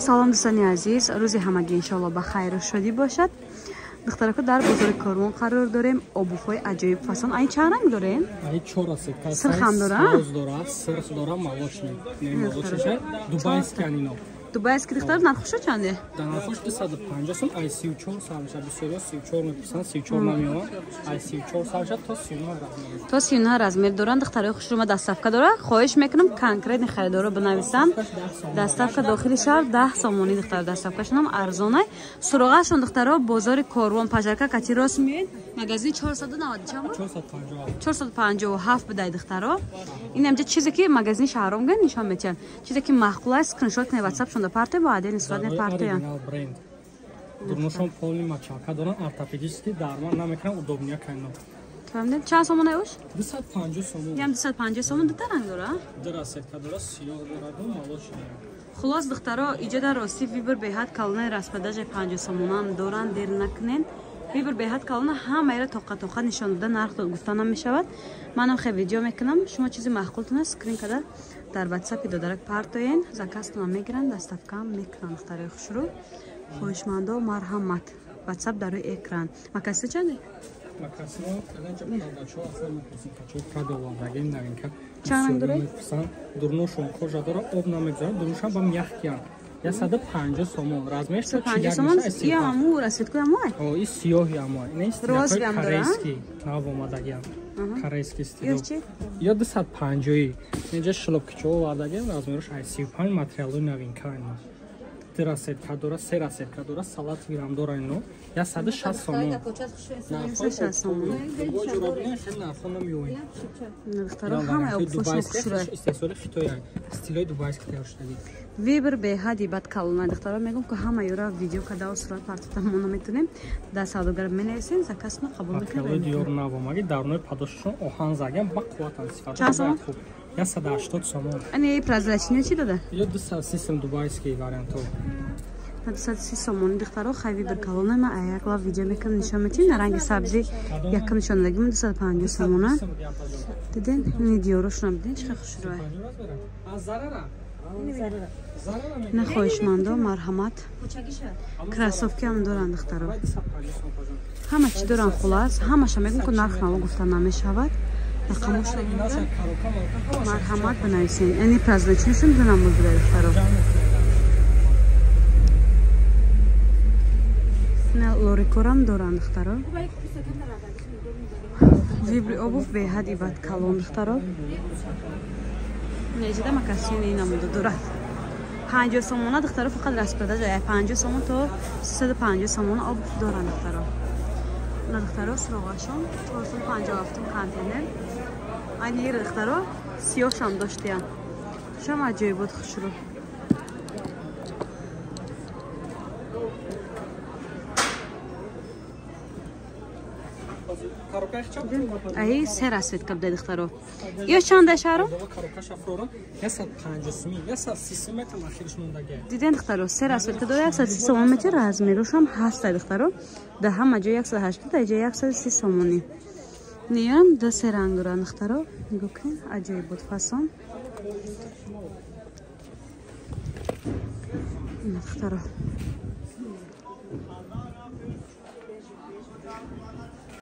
салом дӯстони азиз, рӯзи ҳамагӣ иншоалло ба хайру шодӣ бошад. духтарако дар бозори Корвон қарор дорем. Обувҳои аҷоиб фасон. Ай чанд ранг дорем? Ай 4 аст. Сирхам дора? Сирх дора, молочный. Не молочный, дубайский анино. Дубайский духтар нархуша чанде? Да нархуш 250 сом, ай 34 савша, 34 меписанд, 34 намиёвад. Ай 34 савша то 39 размер. То 39 размер доранд. духтарои хушрӯма доставка дора. Хоҳиш мекунам конкретни харидорро бинависанд. Доставка дохили шаҳр 10 сомонӣ духтар доставкашонам арзонай. Суроғашон духтаро бозори Корвон пажарка кати рост меед. Магазин 490 чама? 457 бидай духтаро. Ин амҷа чизе ки магазини шаҳром га нишон метиҳанд. Чизе ки махқул аст, скриншот кунед WhatsApp шон да парте ба аден истифода не парте я. Дурношон полни мачалка доран, ортопедический дармон намекунам, удобния кайно. Фаҳмидем чанд сомон аёш? 250 сомон. Ям 250 сомон дута ранг дора? Дора сетка дора, сиёҳ дора, молочный. Хулос духтаро иҷода рости вибр беҳад калонаи распродажа 50 сомонан доран, дер накунен. вибр беҳад калона ҳамаеро тоқа нишон дода нарх гуфтанам мешавад. манам хе видео мекунам. шумо чизи махқултон аст скрин када дар WhatsApp додарак партоен закастона мегиранд, доставка мекунанд. духтарои хушрӯ, хоҳишмандо, марҳамат. WhatsApp дар рӯи экран. Макаси чанде? Макасино аданҷа продачо асла мекусин качо продавадаги новинка. Чанд дора? Дурношон кожа дора, об намегзарад, дурношон ба мягкиян. 150 сомон, размерш 150 сомон. Я аму расветку амой. О, и сиёҳи амой. Нест розви ам дора? Корейский, нав омадагиам. Корейский стил. Ёчи? Ё 250. Неҷа шлопкичо овардаги, размерш 35 материалои новинка айно. Тира сетка дора, сера сетка дора, салат гирам дора айно. 160 сомон. 160 сомон. духтаро ҳамаи обуфошон хушро. Истеҳсоли хитоя. Стилои дубайский тайёршудаги. вибр беҳади бад калона духтаро мегум ки ҳама юра видео кадау сурат партата моно метунем. да савдогар менависем, закасно қабул мекунем. Материалои диёр навомаги дарнои падошашон оҳан загем ба қувватан сифат. Чанд сомон? 180 сомон. Ани прозрачния чи дода? Ё 230 дубайский варианто. 230 сомон духтаро хай вибр калона ма аякла видео мекунем нишон метим. на ранги сабзи якам нишон дадагим 250 сомона. диден ини диёрошона биден чиқа хушрӯ. на хоҳишмандо марҳамат. красовки ҳам доранд духтаро. ҳама чи доранд хулас. ҳамаша мегӯм ки нарх наво гуфта намешавад. рақамош марҳамат бинависен. ини прозрачнишон дунам будуда духтаро. лорикорам доранд духтаро. вибри обув беҳади бад калон духтаро. неҷида макасини намуда дорад. 50 сомона духтаро фақат распродажа 50 сомон то 350 сомона обув доранд духтаро. на духтаро суроғашон 457 контейнер. айни ир духтаро сиёҳшам доштиян. шам аҷоиб буд хушрӯ. ай се расветка буда духтаро. ё чанда шаҳро? диден духтаро се расветка дора 130 сомон метр размерушам ҳаст духтаро. да ҳама ҷо 180 да ҷо 130 сомонӣ. ниям да се ранг дора духтаро. нигоҳ кунед аҷоиб буд фасон. духтаро